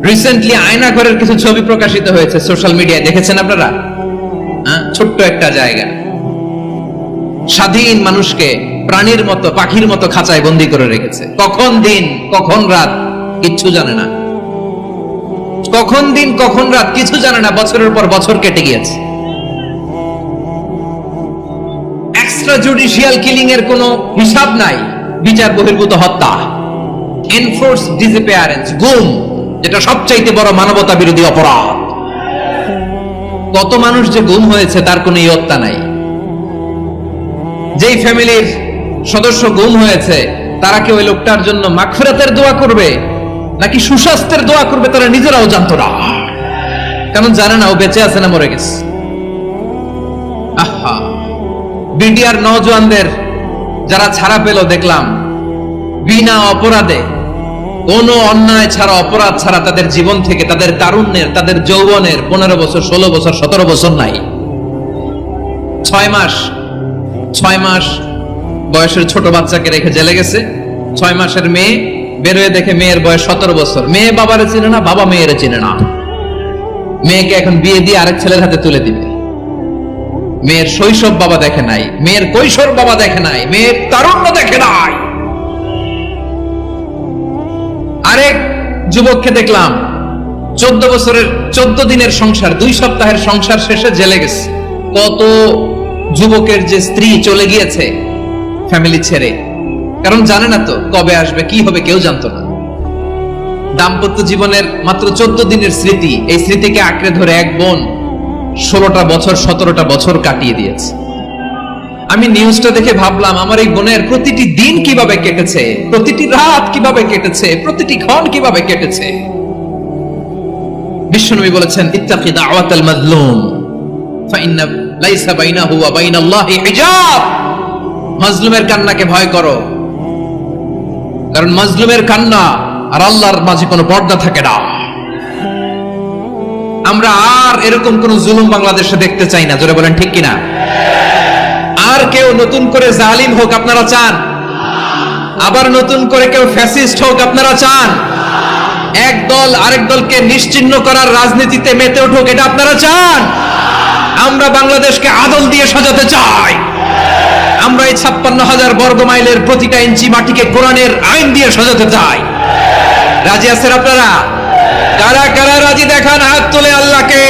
Recently আয়না ঘরের কিছু ছবি প্রকাশিত হয়েছে সোশ্যাল মিডিয়ায়, দেখেছেন আপনারা? ছোট্ট একটা জায়গা, স্বাধীন মানুষকে প্রাণীর মতো পাখির মতো খাঁচায় বন্দি করে রেখেছে। কখন দিন কখন রাত কিচ্ছু জানে না, কখন দিন কখন রাত কিছু জানে না। বছরের পর বছর কেটে গিয়েছে। এক্সট্রা জুডিশিয়াল কিলিং এর কোনো হিসাব নাই, বিচার বহির্ভূত হত্যা, এনফোর্স ডিসঅ্যাপিয়ারেন্স, গুম, যেটা সবচাইতে বড় মানবতা বিরোধী অপরাধ। কত মানুষ যে গুম হয়েছে তার কোনো ইয়ত্তা নাই। যেই ফ্যামিলির সদস্য গুম হয়েছে তারা কি ওই লোকটার জন্য মাগফিরাতের দোয়া করবে নাকি সুস্বাস্থ্যের দোয়া করবে তারা নিজেরাও জানতো না, কারণ জানে না ও বেঁচে আছে না মরে গেছে। আহা, বিডিআর নওজওয়ানদের যারা ছাড়া পেল দেখলাম, বিনা অপরাধে, কোনো অন্যায় ছাড়া, অপরাধ ছাড়া তাদের জীবন থেকে, তাদের তারুণ্যের, তাদের যৌবনের 15 বছর 16 বছর 17 বছর নাই, 6 মাস বয়সের ছোট বাচ্চাকে রেখে জেলে গেছে। 6 মাসের মেয়ে বেরোয় দেখে মেয়ের বয়স 17 বছর। মেয়ে বাবারে চিনে না, বাবা মেয়েরে চিনে না। মেয়েকে এখন বিয়ে দিয়ে আরেক ছেলের হাতে তুলে দিবে। মেয়ের শৈশব বাবা দেখে নাই, মেয়ের কৈশোর বাবা দেখে নাই, মেয়ের তারুণ্য দেখে নাই। আরেক যুবককে দেখলাম 14 বছরের 14 দিনের সংসার, 2 সপ্তাহের সংসার শেষে জেলে গেছে। কত যুবকের যে স্ত্রী চলে গিয়েছে ফ্যামিলি ছেড়ে, কারণ জানে না তো কবে আসবে, কি হবে, কেউ জানতো না। দাম্পত্য জীবনের মাত্র 14 দিনের স্মৃতি, এই স্মৃতিকে আঁকড়ে ধরে এক বোন 16টা বছর 17টা বছর কাটিয়ে দিয়েছে। আমি নিউজটা দেখে ভাবলাম, আমার এই বোনের প্রতিটি দিন কিভাবে কেটেছে, প্রতিটি রাত কিভাবে কেটেছে, প্রতিটি ক্ষণ কিভাবে কেটেছে। বিশ্বনবী বলেছেন, ইত্তাকি দাওয়াতাল মাজলুম ফাইন্না লাইসা বাইনাহু ওয়া বাইনাল্লাহি হিজাব। মাজলুমের কান্নাকে ভয় করো, কারণ মাজলুমের কান্না আর আল্লাহর মাঝে কোনো পর্দা থাকে না। আমরা আর এরকম কোন জুলুম বাংলাদেশে দেখতে চাই না, জোরে বলেন ঠিক কিনা? আর কেউ নতুন করে জালিম হোক আপনারা চান? আবার নতুন করে কেউ ফ্যাসিস্ট হোক আপনারা চান? এক দল আরেক দলকে নিশ্চিহ্ন করার রাজনীতিতে মেতে উঠুক, এটা আপনারা চান? আমরা বাংলাদেশকে আদল দিয়ে সাজাতে চাই। আমরা এই 56,000 বর্গ মাইলের প্রতিটা ইঞ্চি মাটিকে কোরআনের আইন দিয়ে সাজাতে চাই। রাজি আছেন আপনারা? কারা কারা রাজি দেখান হাত তুলে আল্লাহকে।